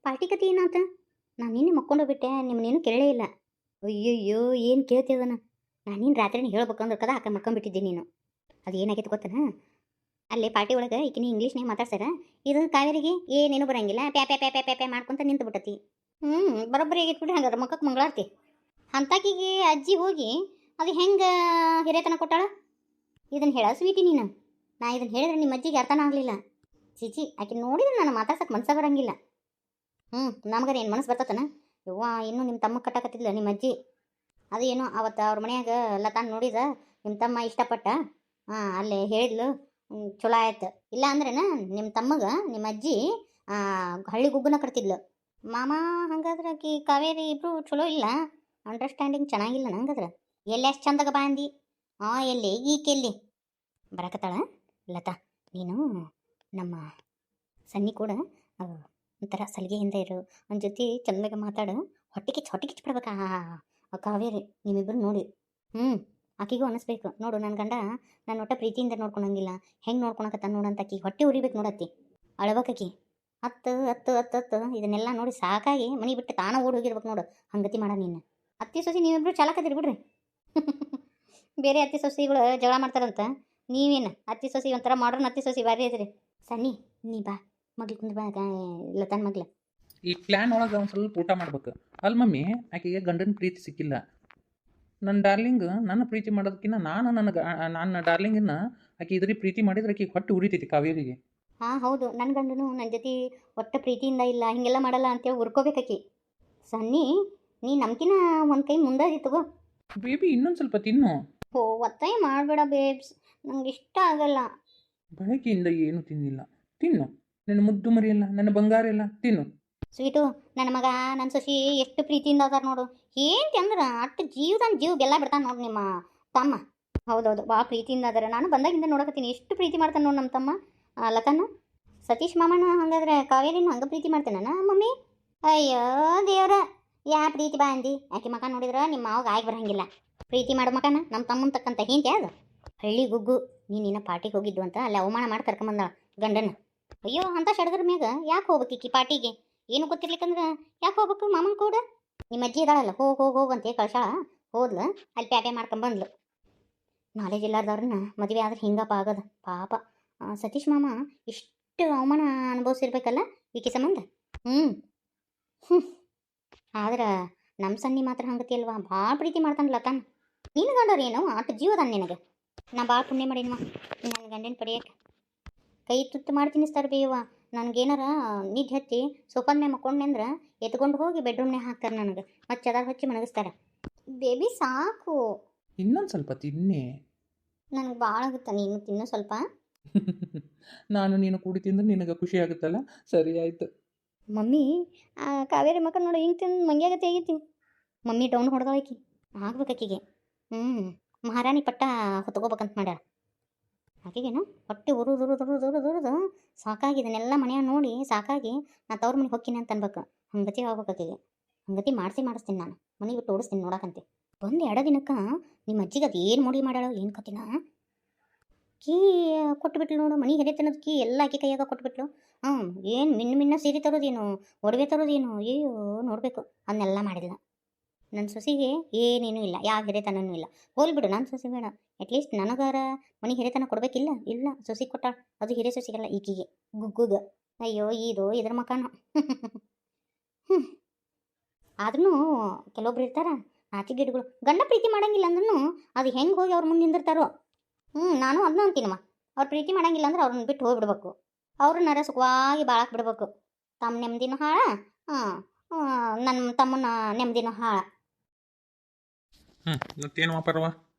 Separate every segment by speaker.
Speaker 1: Party ಕತೆ ಏನಾತ? ನಾನು ನಿನ್ನೆ ಮಕ್ಕೊಂಡೋಗ್ಬಿಟ್ಟೆ, ನಿಮ್ಮನ್ನೇನು ಕೇಳೇ ಇಲ್ಲ. ಅಯ್ಯಯ್ಯೋ ಏನು ಕೇಳ್ತಿದನ? ನಾನು ನೀನು ರಾತ್ರಿನೇ ಹೇಳ್ಬೇಕಂದ್ರೆ ಕದ ಹಾಕ ಮಕ್ಕೊಂಬಿಟ್ಟಿದ್ದೆ ನೀನು. ಅದು ಏನಾಗೈತೆ ಗೊತ್ತನ? ಅಲ್ಲೇ ಪಾರ್ಟಿ ಒಳಗೆ ಈಕಿನ ಇಂಗ್ಲೀಷ್ನಾಗ ಮಾತಾಡ್ಸಾರ. ಇದು ಕಾವೇರಿಗೆ ಏನೇನು ಬರಂಗಿಲ್ಲ, ಪ್ಯಾ ಪ್ಯಾ ಪ್ಯಾ ಪ್ಯಾ ಪ್ಯಾ ಪ್ಯಾ ಮಾಡ್ಕೊಂತ ನಿಂತು ಬಿಟ್ಟತಿ. ಬರೋಬ್ಬರಿ ಆಗೈತೆ ಬಿಡಿ. ಹಂಗಾರೆ ಮಕ್ಕಕ್ಕೆ ಮಂಗಳಾರ್ತಿ ಅಂತಾಕಿಗೆ ಅಜ್ಜಿ ಹೋಗಿ ಅದು ಹೆಂಗೆ ಹಿರೇತನ ಕೊಟ್ಟಾಳ? ಇದನ್ನು ಹೇಳ ಸ್ವೀಟಿ ನೀನು. ನಾ ಇದನ್ನು ಹೇಳಿದ್ರೆ ನಿಮ್ಮ ಅಜ್ಜಿಗೆ ಅರ್ಥನ ಆಗಲಿಲ್ಲ. ಚಿಚಿ, ಆಕೆ ನೋಡಿದ್ರೆ ನಾನು ಮಾತಾಡ್ಸಕ್ಕೆ ಮನ್ಸ ಬರಂಗಿಲ್ಲ. ನಮಗಾರ ಏನು ಮನಸ್ಸು ಬರ್ತತನ? ಯವ್ವ, ಇನ್ನೂ ನಿಮ್ಮ ತಮ್ಮ ಕಟ್ಟಾಕತ್ತಿದ್ಲ ನಿಮ್ಮ ಅಜ್ಜಿ. ಅದು ಏನೋ ಅವತ್ತು ಅವ್ರ ಮನ್ಯಾಗ ಲತಾನ್ ನೋಡಿದ ನಿಮ್ಮ ತಮ್ಮ ಇಷ್ಟಪಟ್ಟ. ಅಲ್ಲೇ ಹೇಳಿದ್ಲು, ಚಲೋ ಆಯ್ತು. ಇಲ್ಲ ಅಂದ್ರೇನ ನಿಮ್ಮ ತಮ್ಮಗೆ ನಿಮ್ಮ ಅಜ್ಜಿ ಹಳ್ಳಿ ಗುಗ್ಗನ ಕಟ್ತಿದ್ಲು. ಮಾಮ ಹಂಗಾದ್ರೆ ಆಕಿ ಕಾವೇರಿ ಇಬ್ರು ಚಲೋ ಇಲ್ಲ, ಅಂಡರ್ಸ್ಟ್ಯಾಂಡಿಂಗ್ ಚೆನ್ನಾಗಿಲ್ಲ ನಂಗದ್ರ. ಎಲ್ಲಿ ಅಷ್ಟು ಚಂದಾಗ ಬಾಂದಿ? ಎಲ್ಲಿ ಈಕೆಲ್ಲಿ ಬರಕತ್ತಾಳ? ಲತಾ, ನೀನು ನಮ್ಮ ಸನ್ನಿ ಕೂಡ ಒಂಥರ ಸಲಿಗೆಯಿಂದ ಇರು, ನನ್ನ ಜೊತೆ ಚಂದಾಗ ಮಾತಾಡು. ಹೊಟ್ಟೆ ಕಿಚ್ಚು ಬಿಡ್ಬೇಕಾ ಕಾವೇರಿ ನಿಮ್ಮಿಬ್ಬರು ನೋಡಿ. ಆಕಿಗೂ ಅನ್ನಿಸ್ಬೇಕು ನೋಡು, ನನ್ನ ಗಂಡ ನನ್ನ ಒಟ್ಟ ಪ್ರೀತಿಯಿಂದ ನೋಡ್ಕೊಳಂಗಿಲ್ಲ, ಹೆಂಗೆ ನೋಡ್ಕೊಳಕತ್ತ ನೋಡಂತ ಆಕಿ ಹೊಟ್ಟೆ ಉರಿಬೇಕು ನೋಡತ್ತಿ. ಅಳಬೇಕಿ ಹತ್ತು ಹತ್ತು ಹತ್ತು ಹತ್ತು ಇದನ್ನೆಲ್ಲ ನೋಡಿ ಸಾಕಾಗಿ ಮನೆ ಬಿಟ್ಟು ತಾನ ಓಡಿ ಹೋಗಿರ್ಬೇಕು ನೋಡು. ಹಂಗತಿ ಮಾಡ ನೀನು. ಅತ್ತಿ ಸೊಸಿ ನೀವಿಬ್ರು ಚಾಲಕದಿರಿ ಬಿಡ್ರಿ. ಬೇರೆ ಅತ್ತಿ ಸೊಸಿಗಳು ಜಗಳ ಮಾಡ್ತಾರಂತ, ನೀವೇನು ಅತ್ತಿ ಸೊಸಿ ಒಂಥರ ಮಾಡ್ರನ್ ಅತ್ತಿ ಸೊಸಿ ಬಾರಿ ಅದ್ರಿ. ಸನ್ನಿ ನೀ ಬಾ ಮಗ್ಳು ಕುಂದ್ರ ಬಾ, ಲತಾನ್ ಮಗ್ಳು.
Speaker 2: ಈ ಪ್ಲ್ಯಾನ್ ಒಳಗೆ ಒಂದು ಸ್ವಲ್ಪ ಊಟ ಮಾಡ್ಬೇಕು. ಅಲ್ಲಿ ಮಮ್ಮಿ, ಆಕೆಗೆ ಗಂಡನ ಪ್ರೀತಿ ಸಿಕ್ಕಿಲ್ಲ. ನನ್ನ ಡಾರ್ಲಿಂಗ್ ನನ್ನ ಪ್ರೀತಿ ಮಾಡೋದಕ್ಕಿಂತ ನನ್ನ ಡಾರ್ಲಿಂಗನ್ನು ಆಕೆ ಇದ್ರಿ ಪ್ರೀತಿ ಮಾಡಿದ್ರೆ ಆಕೆ ಹೊಟ್ಟೆ ಉರಿತೈತಿ ಕಾವೇರಿಗೆ.
Speaker 1: ಹೌದು, ನನ್ನ ಗಂಡನು ನನ್ನ ಜೊತೆ ಒಟ್ಟ ಪ್ರೀತಿಯಿಂದ ಇಲ್ಲ, ಹಿಂಗೆಲ್ಲ ಮಾಡಲ್ಲ ಅಂತೇಳಿ ಉರ್ಕೋಬೇಕಾಕಿ. ಸನ್ನಿ, ನೀ ನಮ್ಕಿನ ಒಂದು ಕೈ ಮುಂದಾಗಿ ತಗೋ.
Speaker 2: ಬೇಬಿ ಇನ್ನೊಂದು ಸ್ವಲ್ಪ ತಿನ್ನು.
Speaker 1: ಒತ್ತಾಯ ಮಾಡಬೇಡ ಬೇಬ್ಸ್, ನಂಗೆ ಇಷ್ಟ ಆಗಲ್ಲ.
Speaker 2: ಬೆಳಗ್ಗೆಯಿಂದ ಏನು ತಿನ್ನಿಲ್ಲ, ತಿನ್ನು. ನನ್ನ ಮುದ್ದು ಮರಿಯಲ್ಲ, ನನ್ನ ಬಂಗಾರ ಎಲ್ಲ ತಿನ್ನು.
Speaker 1: ಸ್ವೀಟು, ನನ್ನ ಮಗ ನನ್ನ ಸೊಸಿ ಎಷ್ಟು ಪ್ರೀತಿಯಿಂದ ಅದಾರ ನೋಡು. ಏನು ಅಂದ್ರೆ ಅಷ್ಟು ಜೀವ ಬೆಲ್ಲ ಬಿಡ್ತಾನೆ ನೋಡು ನಿಮ್ಮ ತಮ್ಮ. ಹೌದೌದು, ಭಾಳ ಪ್ರೀತಿಯಿಂದ ಅದಾರ. ನಾನು ಬಂದಾಗಿಂದ ನೋಡಕತ್ತೀನಿ, ಎಷ್ಟು ಪ್ರೀತಿ ಮಾಡ್ತಾನೆ ನೋಡು ನಮ್ಮ ತಮ್ಮ ಲತಾನು. ಸತೀಶ್ ಮಾಮನ ಹಂಗಾದ್ರೆ ಕಾವೇರಿನ ಹಂಗೆ ಪ್ರೀತಿ ಮಾಡ್ತೇನೆ ಮಮ್ಮಿ? ಅಯ್ಯೋ ದೇವ್ರ, ಯಾ ಪ್ರೀತಿ ಬಾ ಅಂದಿ? ಆಕೆ ಮಕ ನೋಡಿದ್ರೆ ನಿಮ್ಮ ಮಾವಾಗ ಆಗಿ ಬರಂಗಿಲ್ಲ. ಪ್ರೀತಿ ಮಾಡೋ ಮಕನ ನಮ್ಮ ತಮ್ಮನ ತಕ್ಕಂತ ಹಿಂತೆ ಅದು. ಹಳ್ಳಿ ಗುಗ್ಗು, ನೀನಿನ್ನ ಪಾರ್ಟಿಗೆ ಹೋಗಿದ್ದು ಅಂತ ಅಲ್ಲಿ ಅವಮಾನ ಮಾಡಿ ಕರ್ಕೊಂಬಂದ ಗಂಡನ. ಅಯ್ಯೋ, ಅಂತ ಸಡಗರ ಮ್ಯಾಗ ಯಾಕೆ ಹೋಗ್ಬೇಕೀಕಿ ಪಾರ್ಟಿಗೆ? ಏನು ಗೊತ್ತಿರ್ಲಿಕ್ಕಂದ್ರೆ ಯಾಕೆ ಹೋಗ್ಬೇಕು ಮಾಮನ ಕೂಡ? ನಿಮ್ಮ ಅಜ್ಜಿ ಇದಾಳಲ್ಲ, ಹೋಗು ಅಂತ ಕಳ್ಸಾಳ. ಹೋದ್ಲು, ಅಲ್ಲಿ ಪ್ಯಾಪೆ ಮಾಡ್ಕೊಂಬಂದ್ಲು. ನಾಲೇಜ್ ಇಲ್ಲಾರ್ದವ್ರನ್ನ ಮದುವೆ ಆದ್ರೆ ಹಿಂಗಪ್ಪ ಆಗೋದು ಪಾಪ. ಸತೀಶ್ ಮಾಮ ಇಷ್ಟು ಅವಮಾನ ಅನುಭವಿಸಿರ್ಬೇಕಲ್ಲ ಈಕೆ ಸಂಬಂಧ. ಆದ್ರೆ ನಮ್ಮ ಸನ್ನಿ ಮಾತ್ರ ಹಂಗತಿ ಅಲ್ವಾ, ಭಾಳ ಪ್ರೀತಿ ಮಾಡ್ತಾನೆ ಲತಾನ್. ನೀನು ಗಂಡವ್ರು ಏನೋ ಅಷ್ಟು ಜೀವದಾನ ನಿನಗೆ. ನಾ ಭಾಳ ಪುಣ್ಯ ಮಾಡೀನವ ನನ್ನ ಗಂಡನ ಪಡೆಯಕ್ಕೆ. ಕೈ ತುತ್ತು ಮಾಡಿ ತಿನ್ನಿಸ್ತಾರೆ ಬೇಯವ್ವ. ನನಗೇನಾರ ನಿದ್ದೆ ಹತ್ತಿ ಸೋಫಾದ ಮೇಲೆ ಮಕ್ಕೊಂಡೆ ಅಂದ್ರೆ ಎತ್ಕೊಂಡು ಹೋಗಿ ಬೆಡ್ರೂಮ್ನಾಗ ಹಾಕ್ತಾರೆ ನನಗೆ, ಮತ್ತು ಚದಾರ ಹಚ್ಚಿ ಮನಗಿಸ್ತಾರೆ. ಬೇಬಿ ಸಾಕು,
Speaker 2: ಇನ್ನೊಂದು ಸ್ವಲ್ಪ ತಿನ್ನಿ.
Speaker 1: ನನಗೆ ಭಾಳ ಆಗುತ್ತೆ, ನೀನು ತಿನ್ನು ಸ್ವಲ್ಪ.
Speaker 2: ನಾನು ನೀನು ಕೂಡಿ ತಿಂದ್ರೆ ನಿನಗೆ ಖುಷಿ ಆಗುತ್ತಲ್ಲ, ಸರಿ ಆಯ್ತು.
Speaker 1: ಮಮ್ಮಿ, ಕಾವೇರಿ ಮಕ್ಕ ನೋಡು ಹಿಂಗೆ ತಿಂದು ಮಂಗ್ಯಾಗತ್ತೆ ಆಗೈತಿ. Mummy down ಹೊಡೆದೋಯ್ಕಿ ಆಗ್ಬೇಕೀಗೆ. ಮಹಾರಾಣಿ ಪಟ್ಟ ಹೊತ್ಕೋಬೇಕಂತ ಮಾಡ್ಯಾರ ಆಕೆಗೇನು. ಹೊಟ್ಟೆ ಉರುದು ಸಾಕಾಗಿ ಇದನ್ನೆಲ್ಲ ಮನೆಯಾಗ ನೋಡಿ ಸಾಕಾಗಿ ನಾ ತವ್ರ ಮನೆಗೆ ಹೋಗ್ತೀನಿ ಅಂತ ಅನ್ಬೇಕು. ಹಂಗತಿ ಆಗ್ಬೇಕು ಆಕೆಗೆ. ಹಂಗತಿ ಮಾಡಿಸ್ತೀನಿ ನಾನು, ಮನೆಗೆ ಬಿಟ್ಟು ಓಡಿಸ್ತೀನಿ ನೋಡಕಂತೆ. ಒಂದು 2 ದಿನಕ್ಕೆ ನಿಮ್ಮ ಅಜ್ಜಿಗೆ ಅದು ಏನು ಮುಡಿ ಮಾಡ್ಯಾಳೋ ಏನು ಕತಿನ. ಕೀ ಕೊಟ್ಬಿಟ್ಲು ನೋಡು, ಮನೆ ಹಿರಿತನದ ಕೀ ಎಲ್ಲ ಆಕೆ ಕೈಯಾಗ ಕೊಟ್ಬಿಟ್ಲು. ಏನು ಮಿನ್ನ ಸೀರೆ ತರೋದೇನು, ಒಡವೆ ತರೋದೇನು, ಅಯ್ಯೋ ನೋಡಬೇಕು. ಅದನ್ನೆಲ್ಲ ಮಾಡಿಲ್ಲ. ನನ್ನ ಸೊಸಿಗೆ ಏನೇನೂ ಇಲ್ಲ, ಯಾವ ಹಿರೇತನೂ ಇಲ್ಲ. ಹೋಲ್ಬಿಡು, ನನ್ನ ಸೊಸಿ ಬೇಡ. ಅಟ್ಲೀಸ್ಟ್ ನನಗಾರ ಮನೆ ಹಿರೇತನ ಕೊಡಬೇಕಿಲ್ಲ. ಇಲ್ಲ, ಸೊಸಿ ಕೊಟ್ಟಾಳ, ಅದು ಹಿರೇ ಸೊಸಿಗಲ್ಲ ಈಕಿಗೆ, ಗುಗ್ಗುಗ. ಅಯ್ಯೋ ಇದ್ರ ಮಕಾನು. ಆದ್ರೂ ಕೆಲವೊಬ್ರು ಇರ್ತಾರ ಆಚಿಗಿಡ್ಗಳು, ಗಂಡ ಪ್ರೀತಿ ಮಾಡಂಗಿಲ್ಲ ಅಂದ್ರೂ ಅದು ಹೆಂಗೆ ಹೋಗಿ ಅವ್ರ ಮುಂದೆ ನಿಂದಿರ್ತಾರೋ. ನಾನು ಅದನ್ನೂ ಅಂತೀನಮ್ಮ, ಅವ್ರು ಪ್ರೀತಿ ಮಾಡಂಗಿಲ್ಲ ಅಂದ್ರೆ ಅವ್ರನ್ನ ಬಿಟ್ಟು ಹೋಗ್ಬಿಡ್ಬೇಕು. ಅವ್ರನ್ನ ಸುಖವಾಗಿ ಬಾಳಕ್ಕೆ ಬಿಡ್ಬೇಕು. ತಮ್ಮ ನೆಮ್ಮದಿನೂ ಹಾಳ, ನನ್ನ ತಮ್ಮನ ನೆಮ್ಮದಿನೂ ಹಾಳ.
Speaker 2: ಮತ್ತೇನು ಪರವ,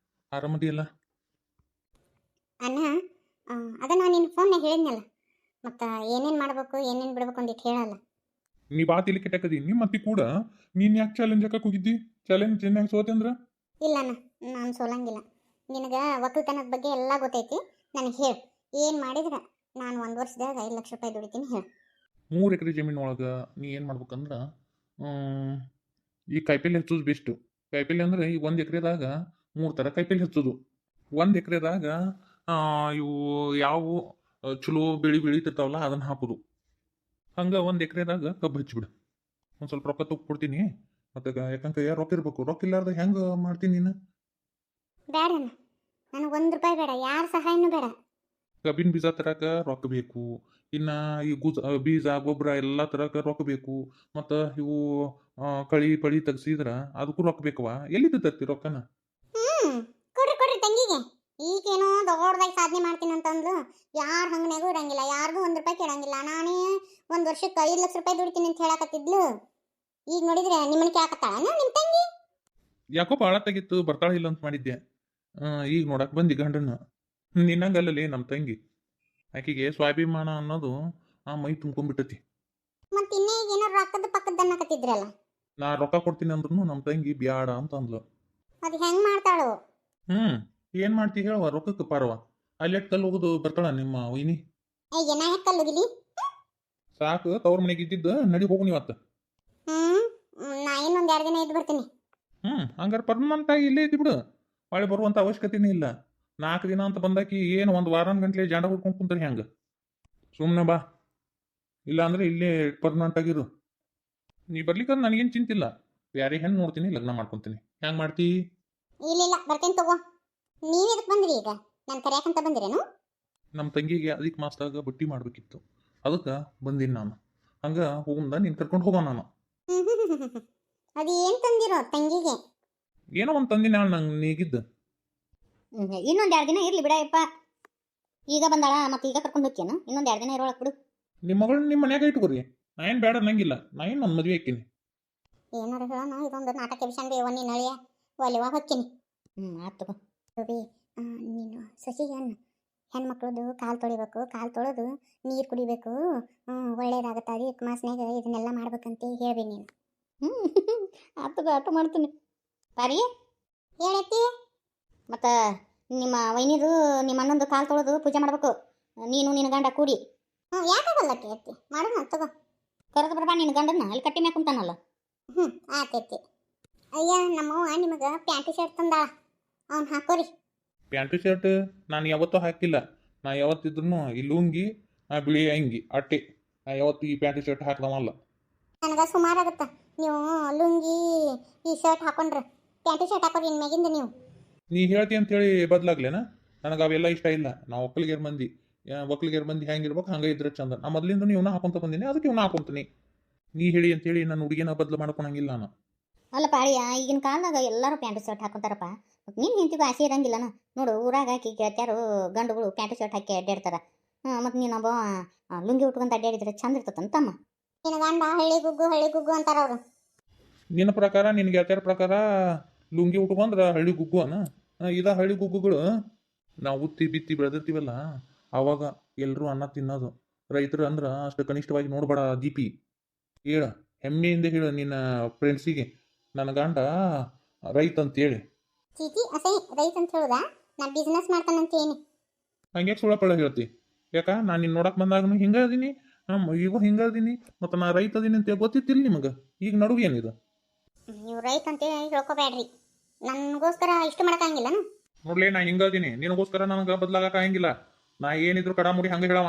Speaker 2: ಆರಾಮದಿಯಲ್ಲ?
Speaker 1: ಅಣ್ಣ, ಅದ ನಾನು ನಿನ್ನ ಫೋನ್ನಾಗ ಹೇಳಿದ್ನಲ್ಲ, ಮತ್ತು ಏನೇನು ಮಾಡ್ಬೇಕು ಏನೇನು ಬಿಡ್ಬೇಕು ಅಂದಿಟ್ಟು ಹೇಳಲ್ಲ.
Speaker 3: ನೀ ಬಾ ತಿಳಿ ಕೆಟ್ಟಕದಿ ನಿಮ್ಮ ಅತ್ತಿ ಕೂಡ. ನೀನು ಯಾಕೆ ಚಾಲೆಂಜ್ ಹಾಕಕ್ಕೆ ಹೋಗಿದ್ದಿ? ಚಾಲೆಂಜ್ ಚೆನ್ನಾಗಿ ಸೋತಂದ್ರ?
Speaker 1: ಇಲ್ಲಣ್ಣ, ನಾನು ಸೋಲಂಗಿಲ್ಲ. ನಿನಗೆ ಒಕ್ಕಲ್ತನದ ಬಗ್ಗೆ ಎಲ್ಲ ಗೊತ್ತೈತಿ, ನನಗೆ ಹೇಳು. ಏನು ಮಾಡಿದ್ರೆ ನಾನು 1 ವರ್ಷದಾಗ 5 ಲಕ್ಷ ರೂಪಾಯಿ ದುಡಿತೀನಿ, ಹೇಳು.
Speaker 3: 3 ಎಕರೆ ಜಮೀನು ಒಳಗೆ ನೀ ಏನು ಮಾಡ್ಬೇಕಂದ್ರೆ, ಈ ಕಾಯಿಪಲ್ಲೆ ಹಚ್ಚೋದು ಬೆಸ್ಟು. ಕಾಯಿಪಲ್ಲೆ ಅಂದರೆ ಈ 1 ಎಕರೆದಾಗ 3 ಥರ ಕಾಯಿಪಲ್ಲೆ ಹಚ್ಚೋದು. 1 ಎಕರೆದಾಗ ಇವು ಯಾವ ಚಲೋ ಬೆಳಿತಿರ್ತಾವಲ್ಲ ಅದನ್ನು ಹಾಕೋದು. ಹಂಗೆ ಒಂದು ಎಕರೆದಾಗ ಕಬ್ಬು ಹಚ್ಚಿಬಿಡು. ಒಂದು ಸ್ವಲ್ಪ ರೊಕ್ಕ ತಗೊ ಕೊಡ್ತೀನಿ. ಮತ್ತೆ ಯಾಕಂದ್ರೆ ರೊಕ್ಕ ಇರ್ಬೇಕು. ರೊಕ್ಕ ಇಲ್ಲಾರ್ದ ಹೆಂಗೆ ಮಾಡ್ತೀನಿ ನೀನು?
Speaker 1: ಬೇಡ ನನಗೆ 1 ರೂಪಾಯಿ ಬೇಡ, ಯಾರ ಸಹಾಯನೂ ಬೇಡ.
Speaker 3: ಕಬ್ಬಿನ ಬೀಜ ತರಕ ರೊಕ್ಕ ಬೇಕು. ಇನ್ನು ಈ ಬೀಜ ಗೊಬ್ಬರ ಎಲ್ಲ ತರಕ ರೊಕ್ಕ ಬೇಕು. ಮತ್ತು ಇವು ಕಳಿ ಪಳಿ ತೆಗ್ಸಿದ್ರೆ ಅದಕ್ಕೂ ರೊಕ್ಕ ಬೇಕವ. ಎಲ್ಲಿದ್ದು ತರ್ತಿ ರೊಕ್ಕನ?
Speaker 1: ಕೊಡ್ರಿ ತಂಗಿಗೆ. ಈಗೇನೋ ದೊಡ್ಡದಾಗಿ ಸಾಧನೆ ಮಾಡ್ತೀನಿ ಅಂತಂದ್ಲು. ಯಾರ ಹಂಗನೆಗೂ ಇರಂಗಿಲ್ಲ, ಯಾರಿಗೂ 1 ರೂಪಾಯಿ ಕೇಳಂಗಿಲ್ಲ. ನಾನೇ 1 ವರ್ಷಕ್ಕೆ 5 ಲಕ್ಷ ರೂಪಾಯಿ ದುಡಿತೀನಿ ಅಂತ ಹೇಳಕತ್ತಿದ್ಲು. ಈಗ ನೋಡಿದ್ರೆ ನಿಮ್ಮನ್ನ ಕೇಳಕತ್ತಾಳ ನಿಮ್ಮ ತಂಗಿ.
Speaker 3: ಯಾಕೋ ಭಾಳ ತೆಗಿತ್ತು, ಬರ್ತಾಳ ಇಲ್ಲ ಅಂತ ಮಾಡಿದ್ದೆ. ಈಗ ನೋಡಕ್ ಬಂದಿ ಗಂಡನ. ನಿನ್ನಂಗಲ್ಲಲ್ಲಿ ನಮ್ಮ ತಂಗಿ. ಆಕೆಗೆ ಸ್ವಾಭಿಮಾನ ಅನ್ನೋದು ಆ ಮೈ ತುಂಬ್ಕೊಂಡ್ಬಿಟ್ಟತಿ.
Speaker 1: ಮತ್ತೆ ಇನ್ನೇ ಈಗ ಏನೋ ರೊಕ್ಕದ ಪಕ್ಕದ ಅನ್ನಕತ್ತಿದ್ರಲ್ಲ,
Speaker 3: ನಾ ರೊಕ್ಕ ಕೊಡ್ತೀನಿ ಅಂದ್ರೂ ನಮ್ಮ ತಂಗಿ ಬ್ಯಾಡ ಅಂತ ಅಂದ್ಲು.
Speaker 1: ಅದು ಹೆಂಗ್ ಮಾಡ್ತಾಳು?
Speaker 3: ಏನು ಮಾಡ್ತಿ ಹೇಳುವ ರೊಕ್ಕಕ್ಕೆ ಪಾರವ. ಅಲ್ಲೆಟ್ ಕಲ್ಲು ಹೋಗುದು ಬರ್ತಾಳ ನಿಮ್ಮ ವೈನಿ.
Speaker 1: ಏ ನಾ ಯಾಕೆ ಕಲ್ಲುಗಿಲಿ?
Speaker 3: ಸಾಕು, ತವ್ರ ಮನೆಗೆ ಇದ್ದಿದ್ದು ನಡಿ ಹೋಗು ನೀವತ್ತ.
Speaker 1: ನಾ ಇನ್ನೊಂದು 2 ದಿನ ಇದ್ದು ಬರ್ತೀನಿ.
Speaker 3: ಹಂಗಾರೆ ಪರ್ಮನೆಂಟ್ ಆಗಿ ಇಲ್ಲೇ ಇದ್ದು ಬಿಡು. ಹೊಳೆ ಬರುವಂಥ ಅವಶ್ಯಕತೆನೇ ಇಲ್ಲ. 4 ದಿನ ಅಂತ ಬಂದಾಕಿ ಏನು ಒಂದು ವಾರ ಗಂಟ್ಲೆ ಜಾಂಡ ಹೊಡ್ಕೊಂಡು ಕುಂತಾರೆ ಹೆಂಗೆ? ಸುಮ್ಮನೆ ಬಾ, ಇಲ್ಲ ಅಂದ್ರೆ ಇಲ್ಲೇ ಪರ್ಮನೆಂಟ್ ಆಗಿರು. ನೀ ಬರ್ಲಿಕ್ಕೆ ನನಗೇನು ಚಿಂತಿಲ್ಲ. ಬೇರೆ ಹೆಣ್ಣು ನೋಡ್ತೀನಿ, ಲಗ್ನ ಮಾಡ್ಕೊತೀನಿ. ಹೆಂಗೆ ಮಾಡ್ತಿ?
Speaker 1: ಇಲ್ಲ ಬರ್ತೇನೆ ತಗೋ. ನೀವು ಎದಕ್ಕೆ ಬಂದ್ರಿ ಈಗ? ನಾನು ಕರೆಯಾಕಂತ ಬಂದಿರೇನು?
Speaker 3: ನಮ್ಮ ತಂಗಿಗೆ ಅದಕ್ಕೆ ಮಾಸ್ದಾಗ ಬಟ್ಟಿ ಮಾಡಬೇಕಿತ್ತು, ಅದಕ್ಕೆ ಬಂದೀನಿ ನಾನು. ಹಂಗೆ ಹೋಗುಂದ ನೀನು ಕರ್ಕೊಂಡು ಹೋಗೋ ನಾನು.
Speaker 1: ಅದು ಏನು ತಂದಿರೋ ತಂಗಿಗೆ?
Speaker 3: ಏನೋ ಒಂದು ತಂದಿನ ನಂಗೆ ನೀಗಿದ್ದು.
Speaker 1: ಇನ್ನೊಂದು 2 ದಿನ ಇರ್ಲಿ ಬಿಡಪ್ಪ. ಈಗ ಬಂದಾಳ, ಮತ್ತೆ ಈಗ ಕರ್ಕೊಂಡು ಹೋಗ್ತೇನು? ಇನ್ನೊಂದು 2 ದಿನ ಇರೋಳಕ್ಕೆ ಬಿಡು.
Speaker 3: ನಿಮ್ಮ ಮಗಳನ್ನ ನಿಮ್ಮ ಮನ್ಯಾಗ ಇಟ್ಕೊರಿ. ನಾ ಏನು ಬೇಡ ಅನ್ನಂಗಿಲ್ಲ. ನಾ ಏನು ನನ್ನ ಮದುವೆ ಹಾಕಿನಿ.
Speaker 1: ಏನಾರು ಹೇಳೋಣ, ಇದೊಂದು ನಾಟಕ ವಿಷಯ ಒನ್ನಿ ನಳಿಯ ಒಲೆವಾ ಹೊಕ್ಕಿನಿ. ಆತು ರವಿ. ನೀನು ಸಸಿಗೆ ಹೆಣ್ಮಕ್ಳದ್ದು ಕಾಲು ತೊಳಿಬೇಕು, ಕಾಲು ತೊಳೆದು ನೀರು ಕುಡಿಬೇಕು, ಒಳ್ಳೇದಾಗತ್ತೆ. ಅದಕ್ಕೆ ಮಾಸನಾಗ ಇದನ್ನೆಲ್ಲ ಮಾಡ್ಬೇಕಂತ ಹೇಳ್ಬಿ ನೀನು. ಆತು ಮಾಡ್ತೀನಿ. ಪಾರಿ ಹೇಳತ್ತಿ. ಮತ್ತು ನಿಮ್ಮ ವೈನಿದು ನಿಮ್ಮ ಅಣ್ಣಂದು ಕಾಲು ತೊಳೆದು ಪೂಜೆ ಮಾಡ್ಬೇಕು, ನೀನು ನಿನ್ನ ಗಂಡ ಕೂಡಿ. ಯಾಕಾಗಲ್ಲ ಕೇಳ್ತಿ, ಮಾಡೋಣ ತಗೋ. ಕರೆದು ಬರ್ಬಾ ನಿನ್ನ ಗಂಡನ, ಅಲ್ಲಿ ಕಟ್ಟಿ ಮ್ಯಾಗ ಕುಂತಾನಲ್ಲ. ಆತೈತಿ. ಅಯ್ಯ ನಮ್ಮವ್ವ ನಿಮಗೆ ಪ್ಯಾಂಟಿ ಶರ್ಟ್ ತಂದಾಳ, ಅವ್ನು ಹಾಕೋರಿ.
Speaker 3: ಪ್ಯಾಂಟು ಶರ್ಟ್ ನಾನು ಯಾವತ್ತೂ ಹಾಕಿಲ್ಲ. ನಾ ಯಾವತ್ತಿದ್ರು ಈ ಲುಂಗಿ, ಬಿಳಿ ಅಂಗಿ ಅಟ್ಟೆ. ನಾ ಯಾವತ್ತು ಈ ಪ್ಯಾಂಟು ಶರ್ಟ್ ಹಾಕ್ದವಲ್ಲ.
Speaker 1: ನನಗೆ ಸುಮಾರಾಗುತ್ತೆ ನೀವು ಲುಂಗಿ ಈ ಶರ್ಟ್ ಹಾಕೊಂಡ್ರೆ. ಪ್ಯಾಂಟಿ ಶರ್ಟ್ ಹಾಕೋರಿ ಇನ್ನು ಮ್ಯಾಗಿಂದ ನೀವು.
Speaker 3: ನೀ ಹೇಳ್ತಿ ಅಂತೇಳಿ ಬದಲಾಗ್ಲೇನ? ನನಗೆ ಅವೆಲ್ಲ ಇಷ್ಟ ಇಲ್ಲ. ನಾವು ಒಕ್ಕಲಿಗರ ಮಂದಿ ಹೆಂಗಿರ್ಬೇಕು ಹಂಗೆ ಇದ್ರೆ ಚಂದ. ನಾ ಮೊದಲಿಂದ ಇವನ್ನ ಹಾಕೊಂತ ಬಂದೀನಿ, ಅದಕ್ಕೆ ಇವನ್ನ ಹಾಕೊಂತೀನಿ. ನೀ ಹೇಳಿ ಅಂತೇಳಿ ನನ್ನ ಹುಡುಗಿನ ಬದಲು ಮಾಡ್ಕೊಳಂಗಿಲ್ಲ ನಾನು.
Speaker 1: ಅಲ್ಲ ಪಾಳಿಯ, ಈಗಿನ ಕಾಲದಾಗ ಎಲ್ಲರೂ ಪ್ಯಾಂಟ್ ಶರ್ಟ್ ಹಾಕೊಂತಾರಪ್ಪ. ಮತ್ತು ನಿನ್ನ ಹೆಂಡತಿಗೂ ಆಸೆ ಇರಂಗಿಲ್ಲನ? ನೋಡು, ಊರಾಗ ಹಾಕಿ ಕೇಳ್ತಾರು ಗಂಡುಗಳು ಪ್ಯಾಂಟ್ ಶರ್ಟ್ ಹಾಕಿ ಅಡ್ಡಾಡ್ತಾರ. ಮತ್ತು ನೀನೊಬ್ಬ ಲುಂಗಿ ಉಟ್ಕೊಂತ ಅಡ್ಡಾಡಿದ್ರೆ ಚಂದ ಇರ್ತತಂತಮ್ಮ. ನಿನ್ನ ಗಂಡ ಹಳ್ಳಿ ಗುಗ್ಗು ಅಂತಾರ ಅವರು.
Speaker 3: ನಿನ್ನ ಪ್ರಕಾರ, ನಿನ್ನ ಗೆಳತಿಯರ ಪ್ರಕಾರ ಲುಂಗಿ ಉಟ್ಕೊಂಡ್ರೆ ಹಳ್ಳಿ ಗುಗ್ಗುವನ? ಹಳ್ಳಿ ಗುಗ್ಗುಗಳು. ನಾವು ಉತ್ತಿ ಬಿತ್ತಿ ಬೆಳೆದಿರ್ತೀವಲ್ಲ, ಆವಾಗ ಎಲ್ಲರೂ ಅನ್ನ ತಿನ್ನೋದು. ರೈತರು ಅಂದ್ರೆ ಅಷ್ಟು ಕನಿಷ್ಠವಾಗಿ ನೋಡ್ಬೇಡ ದೀಪಿ. ಹೇಳ, ಹೆಮ್ಮೆಯಿಂದ ಹೇಳು ನಿನ್ನ ಫ್ರೆಂಡ್ಸಿಗೆ, ನನ್ನ ಗಂಡ ರೈತ ಅಂತೇಳಿ.
Speaker 1: ಚೀಟಿ ಅಸೈ ರೈತ ಅಂತ ಹೇಳುದಾ? ನಾ ಬಿಸ್ನೆಸ್ ಮಾಡ್ತಾನಂತೇನಿ.
Speaker 3: ಹಂಗೆ ಸುಳ್ಳಪಳ್ಳ ಹೇಳ್ತಿ? ಯಾಕ ನಾನು ನಿನ್ನ ನೋಡಕ್ಕೆ ಬಂದಾಗನು ಹಿಂಗೆ ಅದೀನಿ, ಈಗ ಹಿಂಗೆ ಅದೀನಿ, ಮತ್ತು ನಾ ರೈತ ಅದೀನಿ ಅಂತ ಗೊತ್ತಿತ್ತಿಲ್ಲ ನಿಮಗೆ? ಈಗ ನಡುವೆ ಏನಿದು?
Speaker 1: ನೀವು ರೈತ ಅಂತ ಹೇಳ್ಕೊಬೇಡ್ರಿ. ನನಗೋಸ್ಕರ ಇಷ್ಟು ಮಾಡೋಕ್ಕಾಗಿಲ್ಲನ?
Speaker 3: ನೋಡ್ಲೇ, ನಾ ಹಿಂಗೆ ಅದೀನಿ, ನಿನಗೋಸ್ಕರ ನನಗೆ ಬದಲಾಗಕ್ಕೆ ಆಗಂಗಿಲ್ಲ. ನಾ ಏನಿದ್ರು ಕಡಾಮುಡಿ ಹಂಗೆ ಹೇಳವ.